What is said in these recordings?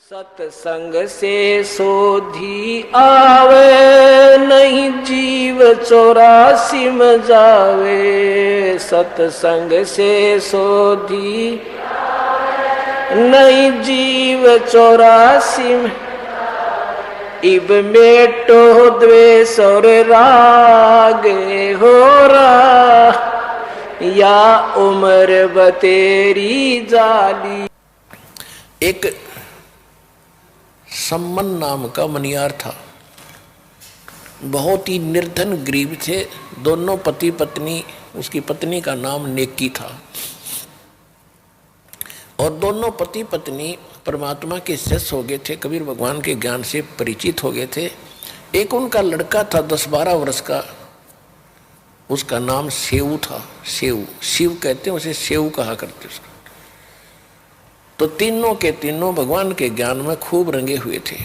सत्संग से सोधी आवे, नहीं जीव 84 में जावे। सत्संग से सोधी नहीं जीव 84 में, इब मेटो द्वेष और राग हो रहा, या उम्र बतेरी जाली। एक सम्मन नाम का मनियार था, बहुत ही निर्धन गरीब थे। दोनों पति पत्नी, उसकी पत्नी का नाम नेकी था और दोनों पति पत्नी परमात्मा के शिष्य हो गए थे, कबीर भगवान के ज्ञान से परिचित हो गए थे। एक उनका लड़का था 10-12 वर्ष का, उसका नाम सेऊ था। सेऊ, शिव कहते हैं उसे, सेऊ कहा करते उसको। तो तीनों के तीनों भगवान के ज्ञान में खूब रंगे हुए थे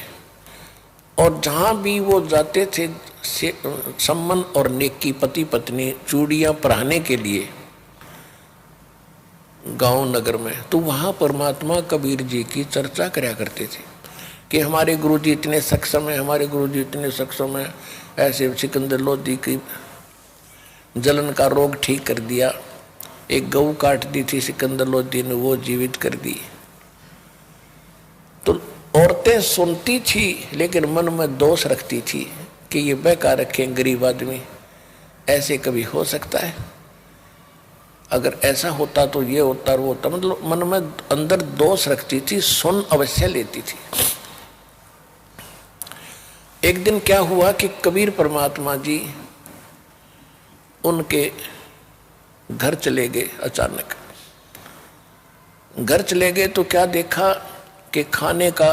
और जहाँ भी वो जाते थे सम्मन और नेकी पति पत्नी चूड़ियाँ पहनाने के लिए गांव नगर में, तो वहाँ परमात्मा कबीर जी की चर्चा कराया करते थे कि हमारे गुरुजी इतने सक्षम हैं, हमारे गुरुजी इतने सक्षम हैं। ऐसे सिकंदर लोधी की जलन का रोग ठीक कर दिया, एक गऊ काट दी थी सिकंदर लोधी ने, वो जीवित कर दी। तो औरतें सुनती थी लेकिन मन में दोष रखती थी कि ये बेकार रखे गरीब आदमी, ऐसे कभी हो सकता है? अगर ऐसा होता तो ये होता वो होता, मतलब मन में अंदर दोष रखती थी, सुन अवश्य लेती थी। एक दिन क्या हुआ कि कबीर परमात्मा जी उनके घर चले गए। अचानक घर चले गए तो क्या देखा कि खाने का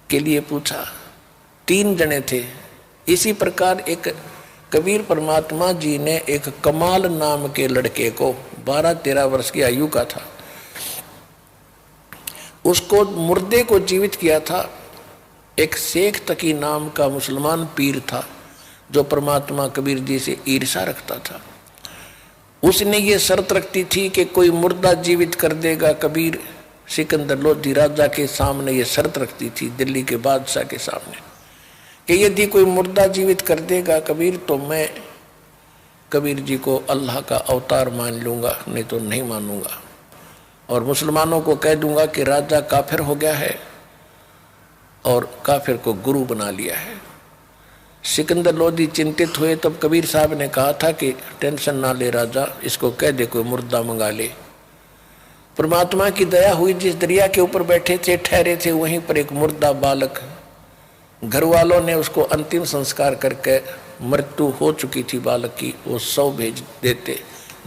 के लिए पूछा, 3 जने थे। इसी प्रकार एक कबीर परमात्मा जी ने एक कमाल नाम के लड़के को, 12-13 वर्ष की आयु का था, उसको मुर्दे को जीवित किया था। एक शेख तकी नाम का मुसलमान पीर था जो परमात्मा कबीर जी से ईर्षा रखता था। उसने ये शर्त रखती थी कि कोई मुर्दा जीवित कर देगा कबीर, सिकंदर लोधी राजा के सामने ये शर्त रखती थी, दिल्ली के बादशाह के सामने, कि यदि कोई मुर्दा जीवित कर देगा कबीर तो मैं कबीर जी को अल्लाह का अवतार मान लूँगा, नहीं तो नहीं मानूंगा। और मुसलमानों को कह दूंगा कि राजा काफिर हो गया है और काफिर को गुरु बना लिया है। सिकंदर लोधी चिंतित हुए, तब कबीर साहब ने कहा था कि टेंशन ना ले राजा, इसको कह दे कोई मुर्दा मंगा ले। परमात्मा की दया हुई, जिस दरिया के ऊपर बैठे थे ठहरे थे वहीं पर एक मुर्दा बालक, घर वालों ने उसको अंतिम संस्कार करके, मृत्यु हो चुकी थी बालक की, वो 100 भेज देते,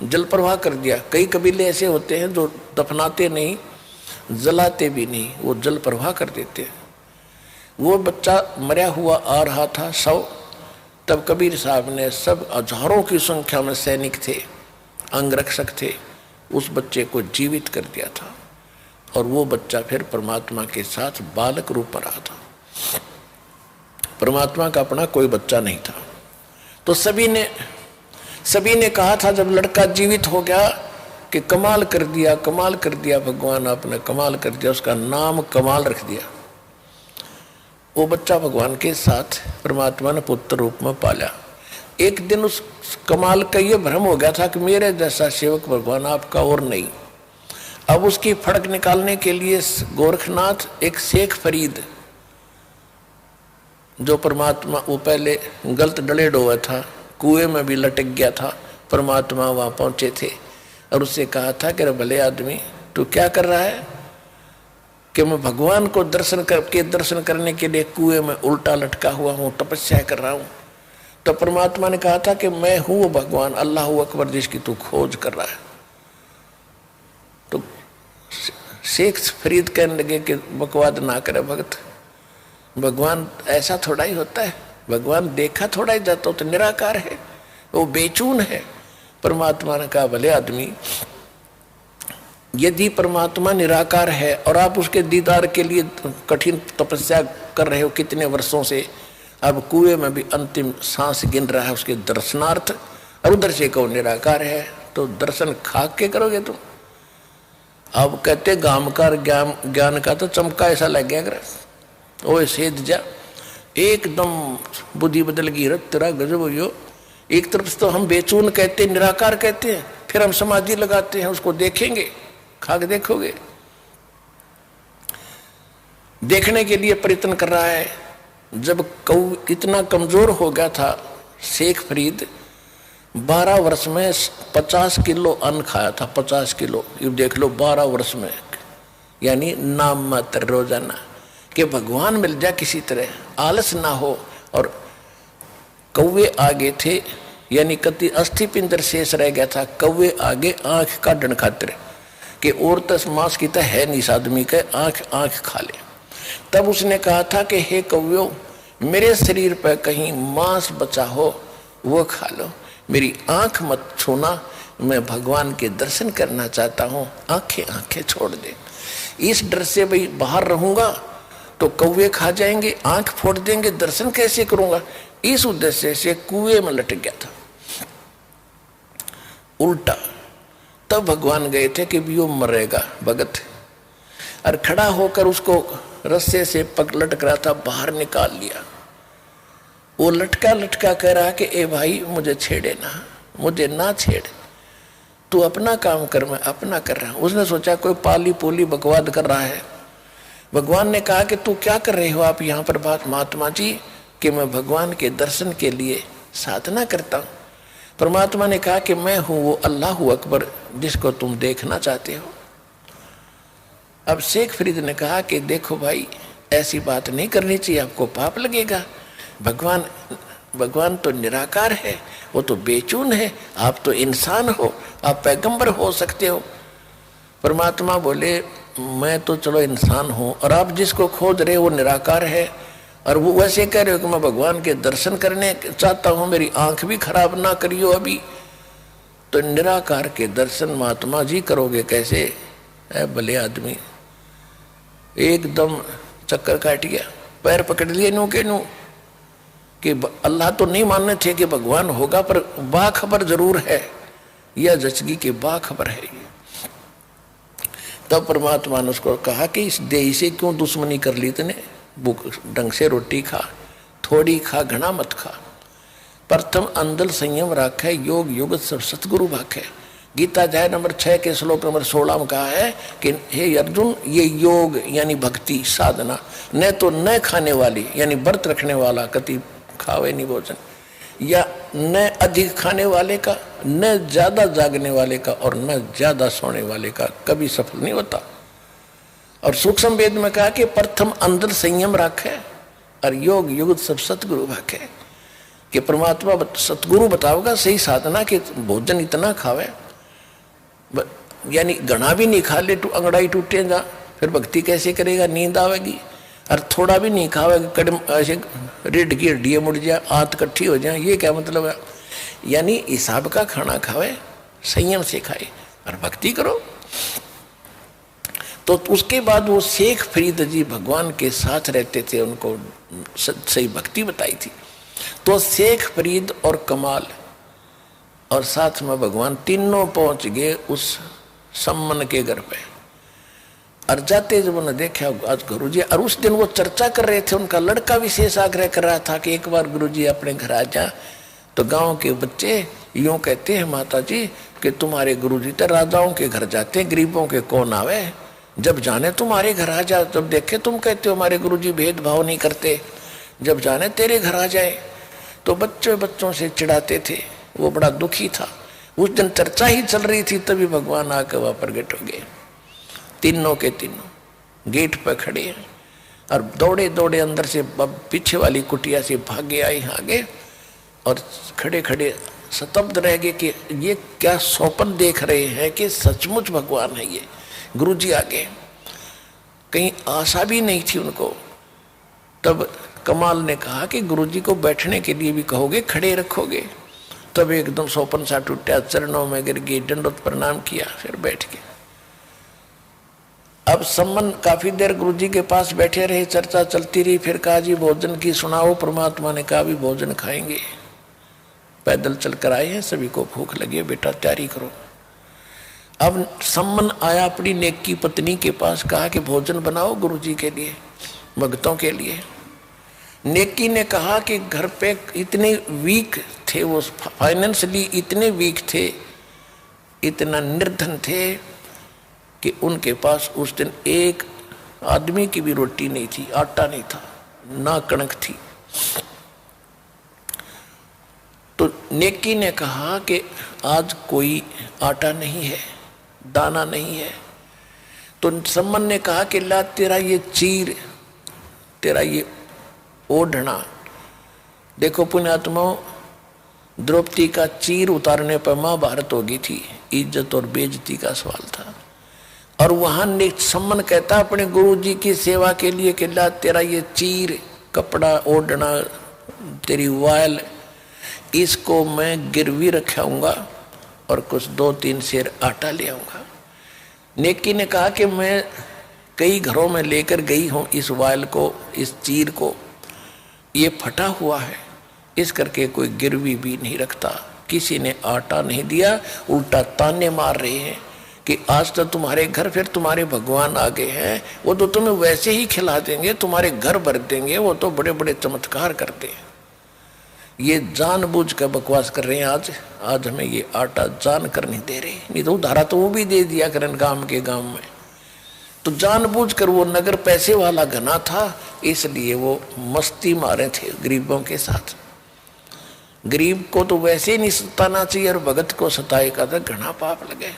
जल प्रवाह कर दिया। कई कबीले ऐसे होते हैं जो दफनाते नहीं, जलाते भी नहीं, वो जल प्रवाह कर देते। वो बच्चा मरा हुआ आ रहा था 100, तब कबीर साहब ने, सब हजारों की संख्या में सैनिक थे, अंगरक्षक थे, उस बच्चे को जीवित कर दिया था और वो बच्चा फिर परमात्मा के साथ बालक रूप पर रहा था। परमात्मा का अपना कोई बच्चा नहीं था। तो सभी ने कहा था जब लड़का जीवित हो गया कि कमाल कर दिया, कमाल कर दिया भगवान, आपने कमाल कर दिया। उसका नाम कमाल रख दिया। वो बच्चा भगवान के साथ परमात्मा ने पुत्र रूप में पाला। एक दिन उस कमाल का ये भ्रम हो गया था कि मेरे जैसा सेवक भगवान आपका और नहीं। अब उसकी फड़क निकालने के लिए गोरखनाथ, एक शेख फरीद जो परमात्मा, वो पहले गलत डले डोवा था, कुएं में भी लटक गया था, परमात्मा वहाँ पहुँचे थे और उससे कहा था कि भले आदमी तू क्या कर रहा है? कि मैं भगवान को दर्शन करने के लिए कुएं में उल्टा लटका हुआ हूँ, तपस्या कर रहा हूँ। तो परमात्मा ने कहा था कि मैं हूँ वो भगवान, अल्लाह अकबर जिसकी तू खोज कर रहा है। तो शेख फरीद कहने लगे कि बकवाद ना करे भगत, भगवान ऐसा थोड़ा ही होता है, भगवान देखा थोड़ा ही जाता, तो निराकार है, वो बेचून है। परमात्मा ने कहा भले आदमी, यदि परमात्मा निराकार है और आप उसके दीदार के लिए कठिन तपस्या कर रहे हो कितने वर्षों से, अब कुएं में भी अंतिम सांस गिन रहा है उसके दर्शनार्थ, और उधर से कहो निराकार है, तो दर्शन खा के करोगे तुम? अब कहते गाम का ज्ञान का तो चमका ऐसा लग गया अगर वो सेध जा एकदम बुद्धि बदल गई। रत तेरा गजब हो यो। एक तरफ से तो हम बेचून कहते निराकार कहते हैं, फिर हम समाधि लगाते हैं, उसको देखेंगे, खा के देखोगे, देखने के लिए प्रयत्न कर रहा है। जब कौ इतना कमजोर हो गया था शेख फरीद, 12 वर्ष में 50 किलो अन्न खाया था, 50 किलो। ये देख लो 12 वर्ष में, यानी नाम मात्र रोजाना, कि भगवान मिल जाए किसी तरह, आलस ना हो। और कौवे आगे थे, यानी कति अस्थि पिंजर शेष रह गया था, कौवे आगे आंख काटन खातिर कि और तस मांस की तो है नहीं आदमी के, आंख आंख खा ले। तब उसने कहा था कि हे कौव्यो, मेरे शरीर पर कहीं मांस बचा हो वो खा लो, मेरी आंख मत छूना, मैं भगवान के दर्शन करना चाहता हूँ, आंखें आंखें छोड़ दे। इस डर से भाई बाहर रहूंगा तो कौवे खा जाएंगे, आंख फोड़ देंगे, दर्शन कैसे करूंगा, इस उद्देश्य से कुएं में लटक गया था उल्टा। तब भगवान गए थे कि भी वो मरेगा भगत, और खड़ा होकर उसको रस्से से पग लटक रहा था, बाहर निकाल लिया। वो लटका लटका कह रहा कि ए भाई मुझे छेड़े ना, मुझे ना छेड़, तू अपना काम कर, मैं अपना कर रहा हूं। उसने सोचा कोई पाली पोली बकवाद कर रहा है। भगवान ने कहा कि तू क्या कर रहे हो आप यहाँ पर बात महात्मा जी, कि मैं भगवान के दर्शन के लिए साधना करता हूँ। परमात्मा ने कहा कि मैं हूँ वो अल्लाह अकबर जिसको तुम देखना चाहते हो। अब शेख फरीद ने कहा कि देखो भाई ऐसी बात नहीं करनी चाहिए, आपको पाप लगेगा। भगवान तो निराकार है, वो तो बेचून है, आप तो इंसान हो, आप पैगंबर हो सकते हो। परमात्मा बोले मैं तो चलो इंसान हूं, और आप जिसको खोज रहे हो वो निराकार है, और वो वैसे कह रहे हो कि मैं भगवान के दर्शन करने चाहता हूं, मेरी आंख भी खराब ना करियो अभी। तो निराकार के दर्शन महात्मा जी करोगे कैसे? भले आदमी एकदम चक्कर काट गया, पैर पकड़ लिए नू के नू कि अल्लाह तो नहीं मानने थे कि भगवान होगा, पर बाखबर जरूर है, यह जचगी के बाखबर है। तब परमात्मा ने उसको कहा कि इस देही से क्यों दुश्मनी कर ली तूने, भूख ढंग से रोटी खा, थोड़ी खा घना मत खा, प्रथम अंदल संयम राखे, योग युगत सब सतगुरु भाखे। गीता अध्याय नंबर 6 के श्लोक नंबर 16 में कहा है कि हे अर्जुन, ये योग यानी भक्ति साधना न तो न खाने वाली यानी व्रत रखने वाला कति खावे नहीं भोजन, या न अधिक खाने वाले का, न ज्यादा जागने वाले का, और न ज्यादा सोने वाले का कभी सफल नहीं होता। और सूक्ष्म वेद में कहा कि प्रथम अंदर संयम रखे और योग युग सब सतगुरु भाखे, कि परमात्मा सतगुरु बताओगा सही साधना कि भोजन इतना खावे, यानी घना भी नहीं खा ले तो अंगड़ाई टूटेगा, फिर भक्ति कैसे करेगा, नींद आवेगी। और थोड़ा भी नहीं खावेगा, कदम ऐसे रीढ़ की हड्डियां मुड़ जाए, आंत इकट्ठी हो जाए, ये क्या मतलब है? यानी हिसाब का खाना खावे, संयम से खाए और भक्ति करो। तो उसके बाद वो शेख फरीद जी भगवान के साथ रहते थे, उनको सही भक्ति बताई थी। तो शेख फरीद और कमाल और साथ में भगवान तीनों पहुंच गए उस सम्मन के घर पे। और जाते जब उन्होंने देखा आज गुरुजी, और उस दिन वो चर्चा कर रहे थे, उनका लड़का विशेष आग्रह कर रहा था कि एक बार गुरुजी अपने घर आ जा। तो गांव के बच्चे यूं कहते हैं माता जी कि तुम्हारे गुरुजी तो राजाओं के घर जाते हैं, गरीबों के कौन आवे, जब जाने तुम्हारे घर आ जा। जब देखे तुम कहते हो हमारे गुरुजी भेदभाव नहीं करते, जब जाने तेरे घर आ जाए। तो बच्चों से चिढ़ाते थे, वो बड़ा दुखी था। उस दिन चर्चा ही चल रही थी, तभी भगवान आकर वहां प्रगट हो गए। तीनों के तीनों गेट पर खड़े हैं और दौड़े दौड़े अंदर से पीछे वाली कुटिया से भागे आए आगे, और खड़े खड़े स्तब्ध रह गए कि ये क्या स्वप्न देख रहे हैं कि सचमुच भगवान है ये। गुरुजी आगे, कहीं आशा भी नहीं थी उनको। तब कमाल ने कहा कि गुरुजी को बैठने के लिए भी कहोगे, खड़े रखोगे? तब एकदम स्वप्न सा टूटा, चरणों में गिर गए, दंडवत प्रणाम किया, फिर बैठ गए। अब सम्मन काफी देर गुरुजी के पास बैठे रहे, चर्चा चलती रही। फिर कहा जी भोजन की सुनाओ। परमात्मा ने कहा भी भोजन खाएंगे, पैदल चलकर आए हैं, सभी को भूख लगी है, बेटा तैयारी करो। अब सम्मन आया अपनी नेकी पत्नी के पास, कहा कि भोजन बनाओ गुरुजी के लिए, भक्तों के लिए। नेकी ने कहा कि घर पे इतने वीक थे वो, फाइनेंशियली इतने वीक थे, इतना निर्धन थे कि उनके पास उस दिन एक आदमी की भी रोटी नहीं थी, आटा नहीं था, ना कणक थी। तो नेकी ने कहा कि आज कोई आटा नहीं है, दाना नहीं है। तो सम्मन ने कहा कि ला तेरा ये चीर, तेरा ये ओढ़ना। देखो पुण्यात्माओं, द्रौपदी का चीर उतारने पर महाभारत हो गई थी, इज्जत और बेइज्जती का सवाल था। और वहां सम्मन कहता अपने गुरु जी की सेवा के लिए कि ला तेरा ये चीर, कपड़ा ओढ़ना, तेरी वायल, इसको मैं गिरवी रखाऊंगा और कुछ 2-3 सेर आटा ले आऊंगा। नेकी ने कहा कि मैं कई घरों में लेकर गई हूं इस वायल को, इस चीर को, ये फटा हुआ है, इस करके कोई गिरवी भी नहीं रखता। किसी ने आटा नहीं दिया, उल्टा ताने मार रहे हैं कि आज तो तुम्हारे घर फिर तुम्हारे भगवान आ गए हैं, वो तो तुम्हें वैसे ही खिला देंगे, तुम्हारे घर भर देंगे, वो तो बड़े बड़े चमत्कार करते हैं। ये जानबूझ कर बकवास कर रहे हैं। आज हमें ये आटा जान कर नहीं दे रहे, नहीं तो उधारा तो वो भी दे दिया करें गांव के गांव में। तो जानबूझ कर, वो नगर पैसे वाला घना था, इसलिए वो मस्ती मारे थे गरीबों के साथ। गरीब को तो वैसे ही नहीं सताना चाहिए और भगत को सताएगा तो घना पाप लगे।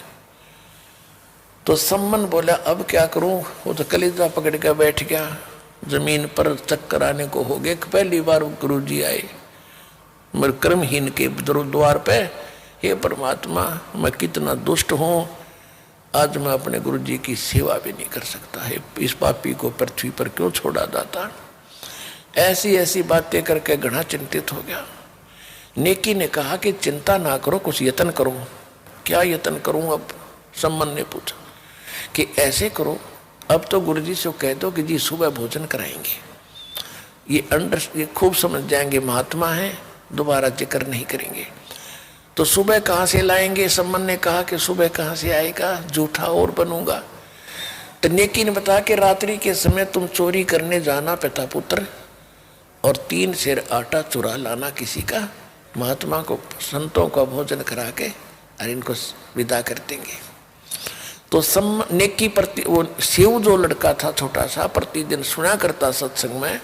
तो सम्मन बोला अब क्या करूं, वो तो कलेजा पकड़ कर बैठ गया, जमीन पर चक्कर आने को हो गए। पहली बार गुरुजी आए मेरे कर्महीन के द्वार पे, हे परमात्मा मैं कितना दुष्ट हूं, आज मैं अपने गुरुजी की सेवा भी नहीं कर सकता है, इस पापी को पृथ्वी पर क्यों छोड़ा जाता। ऐसी ऐसी बातें करके घना चिंतित हो गया। नेकी ने कहा कि चिंता ना करो, कुछ यत्न करो। क्या यत्न करूं अब, सम्मन ने पूछा। कि ऐसे करो, अब तो गुरुजी से कह दो कि जी सुबह भोजन कराएंगे, ये खूब समझ जाएंगे, महात्मा है, दोबारा जिक्र नहीं करेंगे। तो सुबह कहाँ से लाएंगे? सम्मन ने कहा कि सुबह कहाँ से आएगा, जूठा और बनूंगा। तो नेकी ने बताया कि रात्रि के समय तुम चोरी करने जाना पिता पुत्र, और 3 सेर आटा चुरा लाना किसी का, महात्मा को संतों का भोजन करा के और इनको विदा कर देंगे। तो नेकी प्रति वो शिव जो लड़का था छोटा सा, प्रतिदिन सुना करता सत्संग में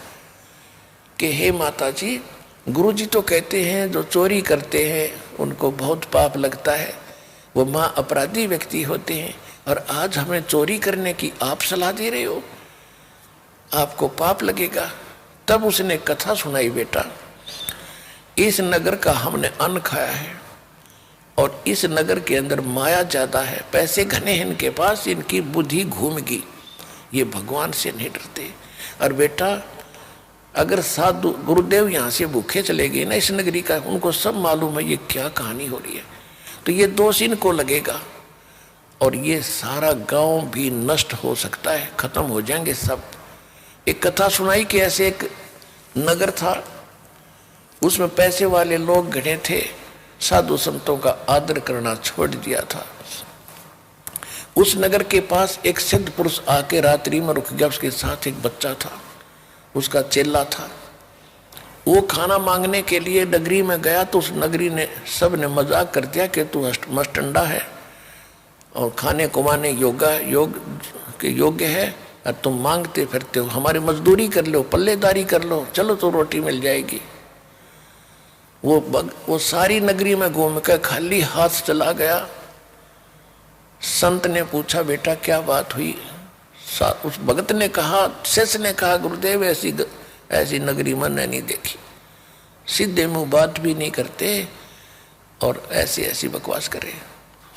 कि हे माता जी, गुरुजी तो कहते हैं जो चोरी करते हैं उनको बहुत पाप लगता है, वो माँ अपराधी व्यक्ति होते हैं, और आज हमें चोरी करने की आप सलाह दे रहे हो, आपको पाप लगेगा। तब उसने कथा सुनाई, बेटा इस नगर का हमने अन्न खाया है और इस नगर के अंदर माया ज्यादा है, पैसे घने हैं इनके पास, इनकी बुद्धि घूम गई, ये भगवान से नहीं डरते। और बेटा अगर साधु गुरुदेव यहाँ से भूखे चले गए ना इस नगरी का, उनको सब मालूम है ये क्या कहानी हो रही है, तो ये दोष इनको लगेगा और ये सारा गांव भी नष्ट हो सकता है, खत्म हो जाएंगे सब। एक कथा सुनाई कि ऐसे एक नगर था, उसमें पैसे वाले लोग घने थे, साधु संतों का आदर करना छोड़ दिया था। उस नगर के पास एक सिद्ध पुरुष आके रात्रि में रुक गया, उसके साथ एक बच्चा था, उसका चेला था। वो खाना मांगने के लिए नगरी में गया तो उस नगरी ने सब ने मजाक कर दिया कि तू मस्टंडा है और खाने कमाने योग के योग्य है, और तुम मांगते फिरते हो, हमारी मजदूरी कर लो, पल्लेदारी कर लो, चलो तो रोटी मिल जाएगी। वो सारी नगरी में घूम कर खाली हाथ चला गया। संत ने पूछा बेटा क्या बात हुई? उस भगत ने कहा, शिष्य ने कहा गुरुदेव ऐसी नगरी मैंने नहीं देखी, सीधे मुंह बात भी नहीं करते और ऐसी ऐसी बकवास करे।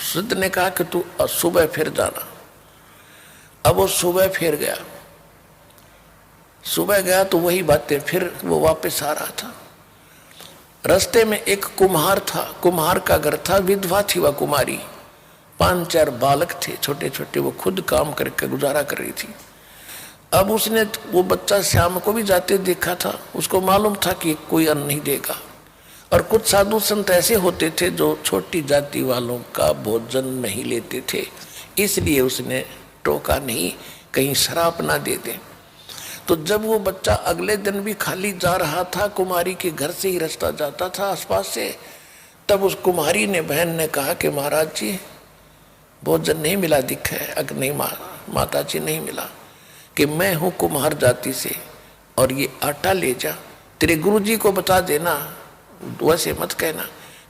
सिद्ध ने कहा कि तू सुबह फिर जाना। अब वो सुबह फिर गया, सुबह गया तो वही बातें, फिर वो वापस आ रहा था। रास्ते में एक कुम्हार था, कुम्हार का घर था, विधवा थी वह कुमारी, 5-4 बालक थे छोटे छोटे, वो खुद काम करके गुजारा कर रही थी। अब उसने वो बच्चा श्याम को भी जाते देखा था, उसको मालूम था कि कोई अन्न नहीं देगा, और कुछ साधु संत ऐसे होते थे जो छोटी जाति वालों का भोजन नहीं लेते थे, इसलिए उसने टोका नहीं कहीं शराब ना दे दे। तो जब वो बच्चा अगले दिन भी खाली जा रहा था, कुमारी के घर से ही रास्ता जाता था आसपास से, तब उस कुमारी ने बहन ने कहा कि महाराज जी भोजन नहीं मिला दिखा है। अगर नहीं माता जी नहीं मिला कि मैं हूँ कुम्हार जाति से और ये आटा ले जा, तेरे गुरुजी को बता देना, वैसे मत कहना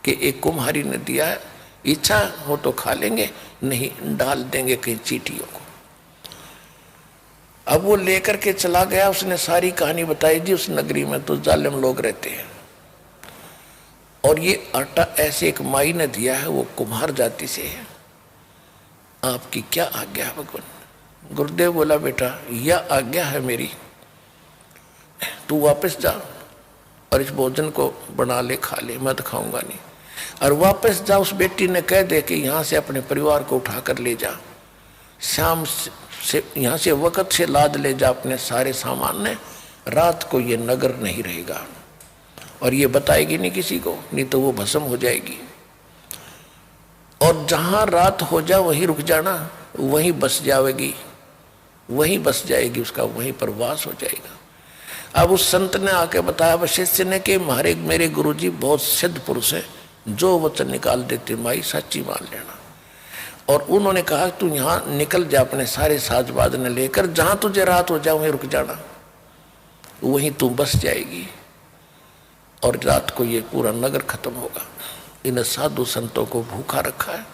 कि एक कुम्हारी ने दिया है, इच्छा हो तो खा लेंगे, नहीं डाल देंगे कहीं चींटियों को। अब वो लेकर के चला गया, उसने सारी कहानी बताई दी। उस नगरी में तो जालिम लोग रहते हैं, और ये आटा ऐसे एक माई ने दिया है, वो कुम्हार जाति से है, आपकी क्या आज्ञा है भगवान। गुरुदेव बोला बेटा यह आज्ञा है मेरी, तू वापस जा और इस भोजन को बना ले खा ले, मैं तो खाऊंगा नहीं। और वापस जा, उस बेटी ने कह दे कि यहाँ से अपने परिवार को उठा कर ले जा, शाम से यहाँ से वक़्त से लाद ले जा अपने सारे सामान ने, रात को ये नगर नहीं रहेगा और ये बताएगी नहीं किसी को, नहीं तो वो भस्म हो जाएगी। और जहाँ रात हो जा वहीं रुक जाना, वहीं बस जाएगी, वहीं बस जाएगी, उसका वहीं पर वास हो जाएगा। अब उस संत ने आके बताया वशिष्ठ ने कि मेरे गुरुजी बहुत सिद्ध पुरुष है, जो वचन निकाल देते माई सच्ची मान लेना। और उन्होंने कहा तू यहाँ निकल जा अपने सारे साजबाज ने लेकर, जहाँ तुझे रात हो जाए वहीं रुक जाना, वहीं तू बस जाएगी और रात को ये पूरा नगर खत्म होगा। इन साधु संतों को भूखा रखा है।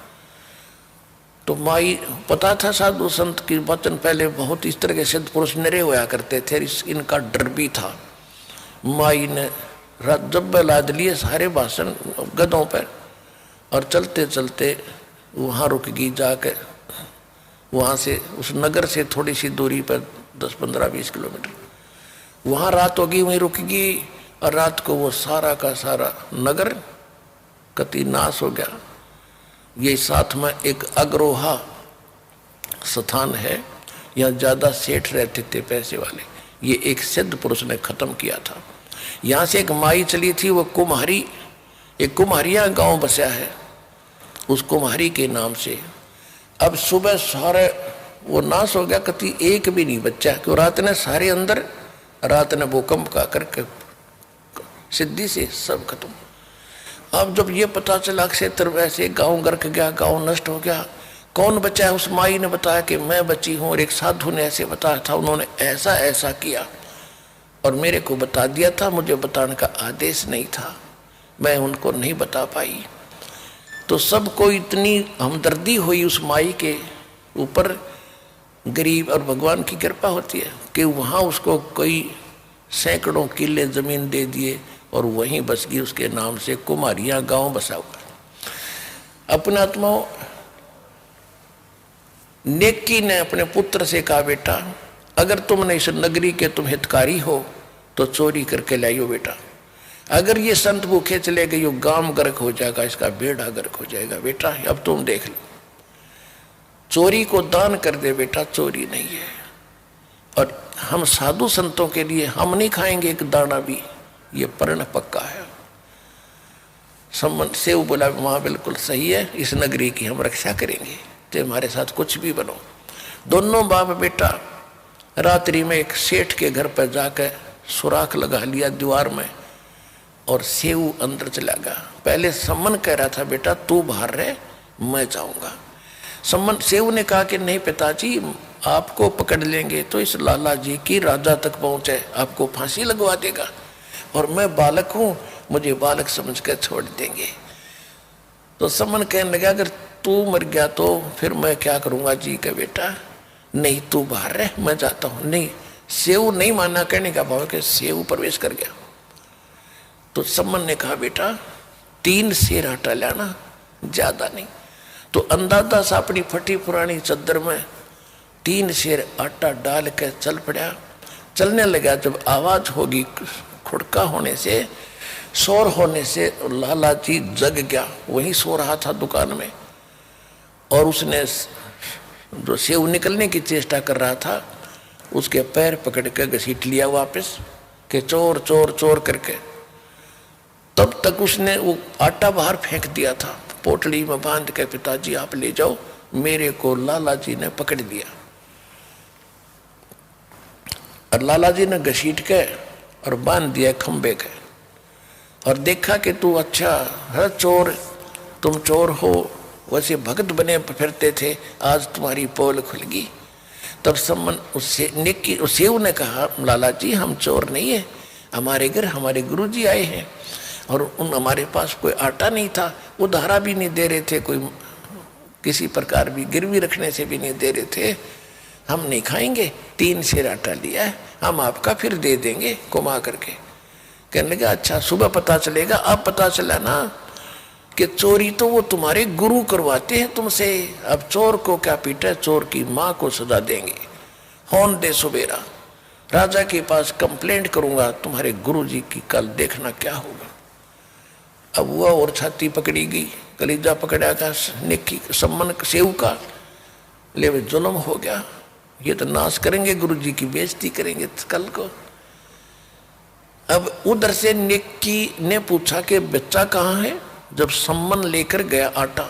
तो माई पता था साधु संत की वचन पहले बहुत इस तरह के सिद्ध पुरुष निरे होया करते थे, इनका डर भी था। माई ने जब लाद लिए सारे भाषण गधों पर और चलते चलते वहाँ रुक गई, जाकर वहाँ से उस नगर से थोड़ी सी दूरी पर 10-15-20 किलोमीटर वहाँ रात होगी, वहीं रुक गई। और रात को वो सारा का सारा नगर कति नाश हो गया। ये साथ में एक अग्रोहा स्थान है, यहाँ ज़्यादा सेठ रहते थे पैसे वाले, ये एक सिद्ध पुरुष ने ख़त्म किया था। यहाँ से एक माई चली थी, वो कुम्हारी, एक कुम्हारिया गांव बसा है उस कुम्हारी के नाम से। अब सुबह सारे वो नाश हो गया, कति एक भी नहीं बच्चा, क्यों रात ने सारे अंदर, रात ने भूकंप का करके सिद्धि से सब खत्म। अब जब ये पता चला क्षेत्र वैसे गांव गर्क गया, गांव नष्ट हो गया, कौन बचा है? उस माई ने बताया कि मैं बची हूँ, और एक साधु ने ऐसे बताया था, उन्होंने ऐसा ऐसा किया और मेरे को बता दिया था, मुझे बताने का आदेश नहीं था, मैं उनको नहीं बता पाई। तो सबको इतनी हमदर्दी हुई उस माई के ऊपर, गरीब और भगवान की कृपा होती है कि वहाँ उसको कोई सैकड़ों किले जमीन दे दिए और वहीं बस गई, उसके नाम से कुमारिया गांव बसा हुआ। अपने आत्माओं, नेकी ने अपने पुत्र से कहा बेटा अगर तुमने इस नगरी के तुम हितकारी हो तो चोरी करके लाइयो बेटा, अगर ये संत भूखे चले गए यो गांव गर्क हो जाएगा, इसका बेड़ा गर्क हो जाएगा बेटा, अब तुम देख लो, चोरी को दान कर दे बेटा, चोरी नहीं है। और हम साधु संतों के लिए हम नहीं खाएंगे एक दाना भी, ये प्रण पक्का है। संबंध से वो बोला वहाँ बिल्कुल सही है, इस नगरी की हम रक्षा करेंगे, तो हमारे साथ कुछ भी बनो। दोनों बाप बेटा रात्रि में एक सेठ के घर पर जाकर सुराख लगा लिया दीवार में और सेऊ अंदर चला गया। पहले सम्मन कह रहा था बेटा तू बाहर रहे, मैं जाऊंगा। सम्मन सेऊ ने कहा कि नहीं पिताजी, आपको पकड़ लेंगे तो इस लाला जी की राजा तक पहुंचे, आपको फांसी लगवा देगा, और मैं बालक हूं, मुझे बालक समझ कर छोड़ देंगे। तो सम्मन कहने लगा अगर तू मर गया तो फिर मैं क्या करूंगा जी का बेटा, नहीं तू बाहर रह, मैं जाता हूं। नहीं, सेऊ नहीं माना, कहने का भाव कि सेऊ प्रवेश कर गया। तो सम्मन ने कहा बेटा 3 सेर आटा लाना, ज्यादा नहीं। तो अंदाजा सा अपनी फटी पुरानी चद्दर में 3 सेर आटा डाल के चल पड़ा। चलने लगा, जब आवाज होगी खुड़का होने से, शोर होने से, लाला जी जग गया, वहीं सो रहा था दुकान में, और उसने जो सेव निकलने की चेष्टा कर रहा था उसके पैर पकड़ के घसीट लिया वापस, के चोर चोर चोर करके। तब तक उसने वो आटा बाहर फेंक दिया था, पोटली में बांध के पिताजी आप ले जाओ। मेरे को लाला जी ने पकड़ लिया और लाला जी ने घसीट के और बांध दिया खंबे के, और देखा कि तू अच्छा है चोर, तुम चोर हो, वैसे भगत बने फिरते थे, आज तुम्हारी पोल खुल गई। तब सम्मन उससे निक्की सेव ने कहा, लाला जी हम चोर नहीं है, हमारे घर हमारे गुरुजी आए हैं और उन हमारे पास कोई आटा नहीं था, उधारा भी नहीं दे रहे थे, कोई किसी प्रकार भी गिरवी रखने से भी नहीं दे रहे थे, हम नहीं खाएंगे, 3 सेर आटा लिया है, हम आपका फिर दे देंगे घुमा करके। कहने लगा अच्छा सुबह पता चलेगा। अब पता चला ना कि चोरी तो वो तुम्हारे गुरु करवाते हैं तुमसे, अब चोर को क्या पीटा, चोर की माँ को सजा देंगे। होन दे सुबेरा, राजा के पास कंप्लेंट करूंगा तुम्हारे गुरुजी की, कल देखना क्या होगा। अब हुआ और छाती पकड़ी गई, कलीजा पकड़ा का निक्की सम्मन सेव का, ले वे जुल्म हो गया, ये तो नाश करेंगे, गुरुजी की बेइज्जती करेंगे कल को। अब उधर से निक्की ने पूछा कि बच्चा कहाँ है। जब सम्मन लेकर गया आटा,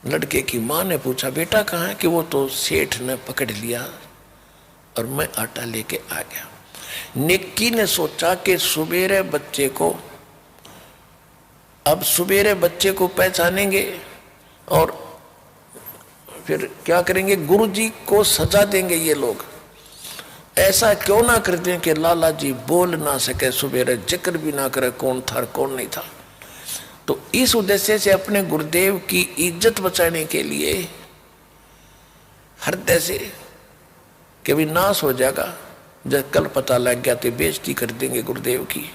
लड़के की माँ ने पूछा बेटा कहाँ है, कि वो तो सेठ ने पकड़ लिया और मैं आटा लेके आ गया। निक्की ने सोचा कि सुबेरे बच्चे को, अब सुबेरे बच्चे को पहचानेंगे और फिर क्या करेंगे, गुरुजी को सजा देंगे ये लोग। ऐसा क्यों ना कर दें कि लाला जी बोल ना सके, सुबेरे जिक्र भी ना करे कौन था कौन नहीं था। तो इस उद्देश्य से अपने गुरुदेव की इज्जत बचाने के लिए हृदय से कि भी नाश हो जाएगा, जब कल पता लग गया तो बेइज्जती कर देंगे गुरुदेव की।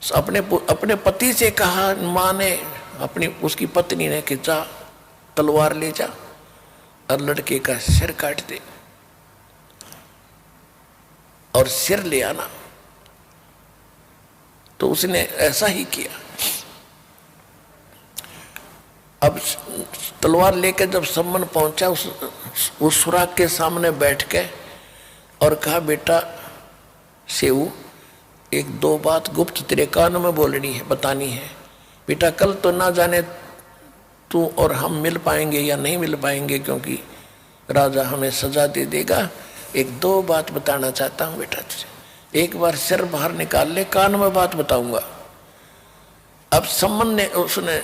अपने पति से कहा माँ ने, अपनी उसकी पत्नी ने कि जा तलवार ले जा और लड़के का सिर काट दे और सिर ले आना। तो उसने ऐसा ही किया। अब तलवार लेकर जब सम्मन पहुंचा, उस सुराग के सामने बैठ के और कहा बेटा सेऊ, 1-2 बात गुप्त तेरे कान में बोलनी है, बतानी है। बेटा कल तो ना जाने तू और हम मिल पाएंगे या नहीं मिल पाएंगे, क्योंकि राजा हमें सजा दे देगा। 1-2 बात बताना चाहता हूँ बेटा तुझे, एक बार सिर बाहर निकाल ले, कान में बात बताऊंगा। अब सम्मन ने, उसने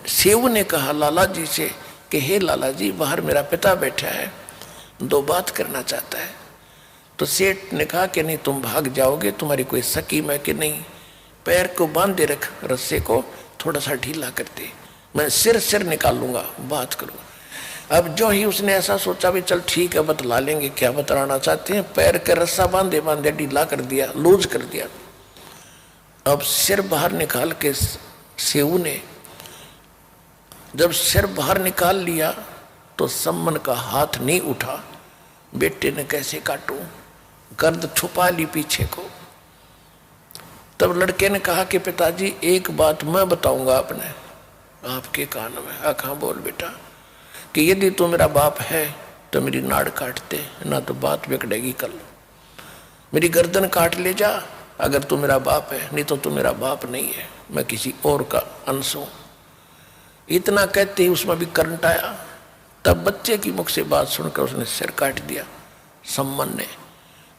सेव ने कहा लाला जी से कि हे लाला जी, बाहर मेरा पिता बैठा है, 2 बात करना चाहता है। तो सेठ ने कहा कि नहीं तुम भाग जाओगे, तुम्हारी कोई स्कीम है कि नहीं, पैर को बांधे रख, रस्से को थोड़ा सा ढीला कर दे, मैं सिर निकाल लूंगा, बात करूंगा। अब जो ही उसने ऐसा सोचा भी चल ठीक है बतला लेंगे क्या बतलाना चाहते हैं, पैर का रस्सा बांधे बांधे ढीला कर दिया, लूज कर दिया। अब सिर बाहर निकाल के सेऊ ने जब सिर बाहर निकाल लिया तो सम्मन का हाथ नहीं उठा। बेटे ने कैसे काटूं, गर्द छुपा ली पीछे को। तब लड़के ने कहा कि पिताजी एक बात मैं बताऊंगा अपने आपके कान में। आखा बोल बेटा, कि यदि तू मेरा बाप है तो मेरी नाड़ काट दे, ना तो बात बिगड़ेगी कल। मेरी गर्दन काट ले जा अगर तू मेरा बाप है, नहीं तो तू मेरा बाप नहीं है, मैं किसी और का अंश हूं। इतना कहते ही उसमें भी करंट आया। तब बच्चे की मुख से बात सुनकर उसने सिर काट दिया सम्मन ने,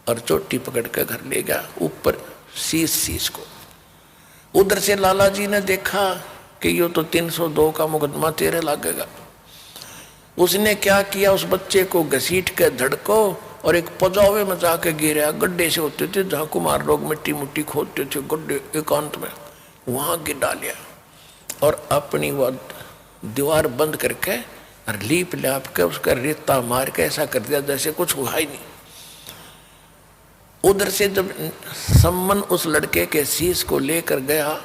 और चोटी पकड़ कर घर ले गया, ऊपर शीश को। उधर से लाला जी ने देखा कि ये तो 302 का मुकदमा तेरे लगेगा। उसने क्या किया, उस बच्चे को घसीट के धड़को और एक पजावे में जाके गिरा। गड्ढे से होते थे जहाँ कुमार लोग मिट्टी मुट्टी खोदते थे, गड्ढे एकांत में, वहां गिर डालिया और अपनी वह दीवार बंद करके और लीप लाप के उसका रेता मार के ऐसा कर दिया जैसे कुछ हुआ ही नहीं। उधर से जब सम्मन उस लड़के के शीश को लेकर गया,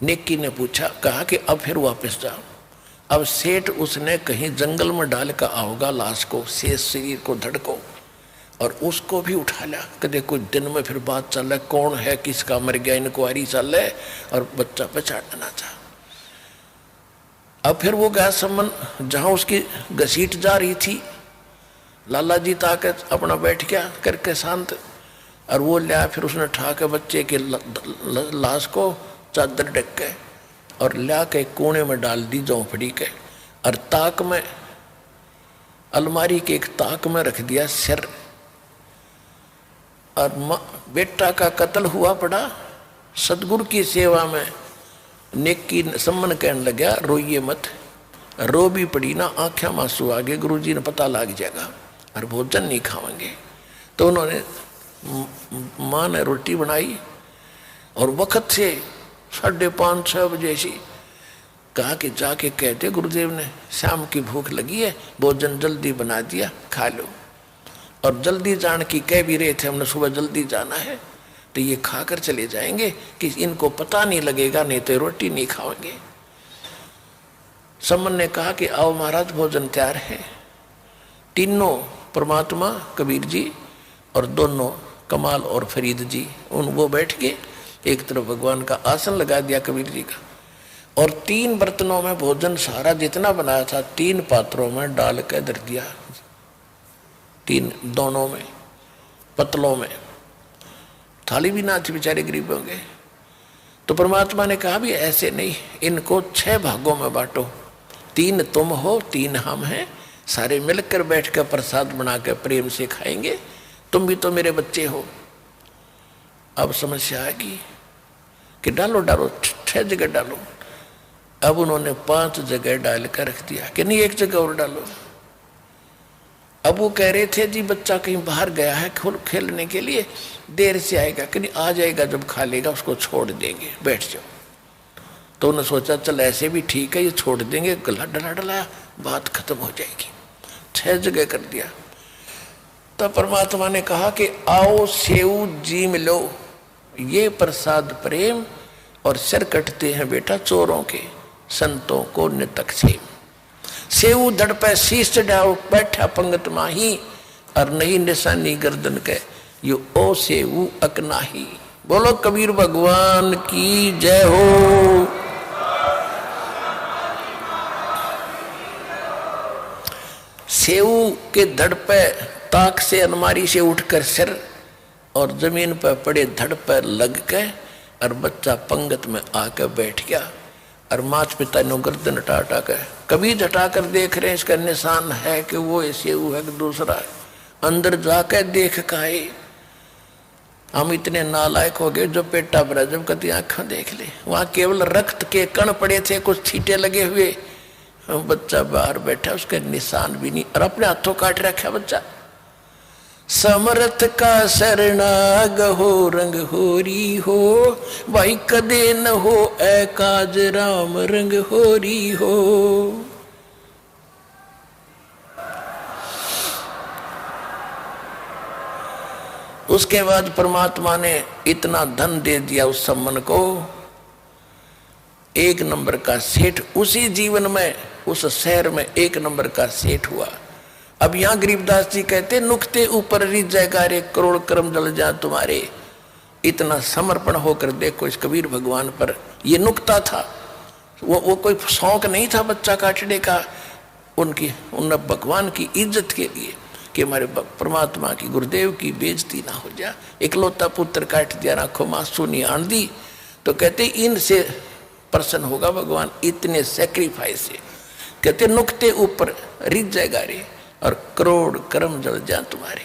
निक्की ने पूछा, कहा कि अब फिर वापस जाओ। अब सेठ उसने कहीं जंगल में डाल कर आओगा लाश को, शेष शरीर को धड़को, और उसको भी उठा लिया। कदे कुछ दिन में फिर बात चल रहा, कौन है किसका मर गया, इंक्वायरी चल रहा और बच्चा पहचानना चाह। अब फिर वो गया सम्मन जहां उसकी घसीट जा रही थी। लाला जी ताकत अपना बैठ गया करके शांत। और वो लिया, फिर उसने उठा के बच्चे के लाश को चादर ढक के और ला के कोने में डाल दी झोंपड़ी के, और ताक में, अलमारी के एक ताक में रख दिया सिर। और बेटा का कत्ल हुआ पड़ा, सतगुरु की सेवा में नेकी सम्मन कहने लगा, रोइए मत, रो भी पड़ी ना, आंखें मांसू आ गए, गुरु जी ने पता लग जाएगा और भोजन नहीं खाएंगे। तो उन्होंने, माँ ने रोटी बनाई और वक्त से 5:30-6 बजे से कहा कि जाके कहते गुरुदेव ने शाम की भूख लगी है, भोजन जल्दी बना दिया, खा लो। और जल्दी जान की कह भी रहे थे, हमने सुबह जल्दी जाना है, तो ये खाकर चले जाएंगे कि इनको पता नहीं लगेगा, नहीं तो रोटी नहीं खाएंगे। सम्मन ने कहा कि आओ महाराज, भोजन तैयार है। तीनों परमात्मा कबीर जी और दोनों कमाल और फरीद जी, वो बैठ के एक तरफ भगवान का आसन लगा दिया कबीर जी का, और 3 बर्तनों में भोजन सारा जितना बनाया था 3 पात्रों में डाल के धर दिया, 3 दोनों में पतलों में, थाली भी ना थी बेचारे गरीबों के। तो परमात्मा ने कहा भी ऐसे नहीं, इनको 6 भागों में बांटो, 3 तुम हो, 3 हम हैं, सारे मिलकर बैठ कर प्रसाद बना कर प्रेम से खाएंगे, तुम भी तो मेरे बच्चे हो। अब समस्या आएगी कि डालो डालो, 6 जगह डालो। अब उन्होंने 5 जगह डाल कर रख दिया कि नहीं 1 जगह और डालो। अब वो कह रहे थे जी बच्चा कहीं बाहर गया है खेलने के लिए, देर से आएगा, कि नहीं आ जाएगा, जब खा लेगा उसको छोड़ देंगे, बैठ जाओ। तो उन्होंने सोचा चल ऐसे भी ठीक है, ये छोड़ देंगे, गला डला डला बात खत्म हो जाएगी। 6 जगह कर दिया। तब परमात्मा ने कहा कि आओ सेऊ जी मिलो, ये प्रसाद प्रेम, और सिर कटते हैं बेटा चोरों के, संतों को नितक से। सेऊ धड़ पे शीश चढ़ाओ, बैठा पंगत माही, और नहीं निशानी गर्दन के, यो ओ सेऊ अकनाही। बोलो कबीर भगवान की जय हो। सेऊ के धड़ पे ताक से, अलमारी से उठकर सिर, और जमीन पर पड़े धड़ पर लग के, और बच्चा पंगत में आकर बैठ गया, और माता पिता ने गर्दन हटा हटा कर, कभी हटा कर देख रहे हैं इसका निशान है कि वो सेऊ है कि दूसरा है। अंदर जाकर देख काहे, हम इतने नालायक हो गए जो पेटा भरा जब कभी आंखें देख ले, वहां केवल रक्त के कण पड़े थे, कुछ छींटे लगे हुए, बच्चा बाहर बैठा, उसके निशान भी नहीं, और अपने हाथों काट रखा बच्चा। समर्थ का शरणाग हो, रंग होरी हो, भाई कदे न हो ऐ काज राम, रंग होरी हो। उसके बाद परमात्मा ने इतना धन दे दिया उस सम्मन को, 1 नंबर का सेठ उसी जीवन में, उस शहर में 1 नंबर का सेठ हुआ। अब यहां गरीबदास जी कहते, नुक्ते ऊपर रिझेगा रे, करोड़ कर्म जल जा तुम्हारे। इतना समर्पण होकर देखो इस कबीर भगवान पर, ये नुक्ता था, वो कोई शौक नहीं था बच्चा काटने का, उन भगवान की इज्जत के लिए कि हमारे परमात्मा की, गुरुदेव की बेइज्जती ना हो जा। इकलौता पुत्र काट दिया, आंखों मांसू नहीं आन दी, तो कहते इनसे प्रसन्न होगा भगवान, इतने सेक्रीफाइस से। कहते नुक्ते ऊपर रिझेगा रे, और करोड़ कर्म जल जा तुम्हारे।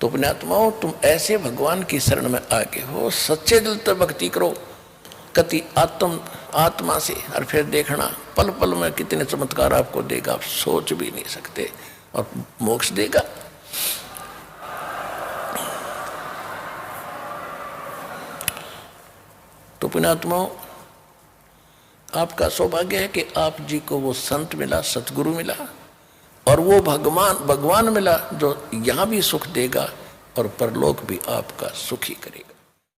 तो अपने आत्माओं, तुम ऐसे भगवान की शरण में आगे हो, सच्चे दिल से भक्ति करो, कति आत्मा से, और फिर देखना पल पल में कितने चमत्कार आपको देगा, आप सोच भी नहीं सकते, और मोक्ष देगा। तो पुण्यात्माओं, आपका सौभाग्य है कि आप जी को वो संत मिला, सतगुरु मिला, और वो भगवान मिला जो यहाँ भी सुख देगा और परलोक भी आपका सुखी करेगा।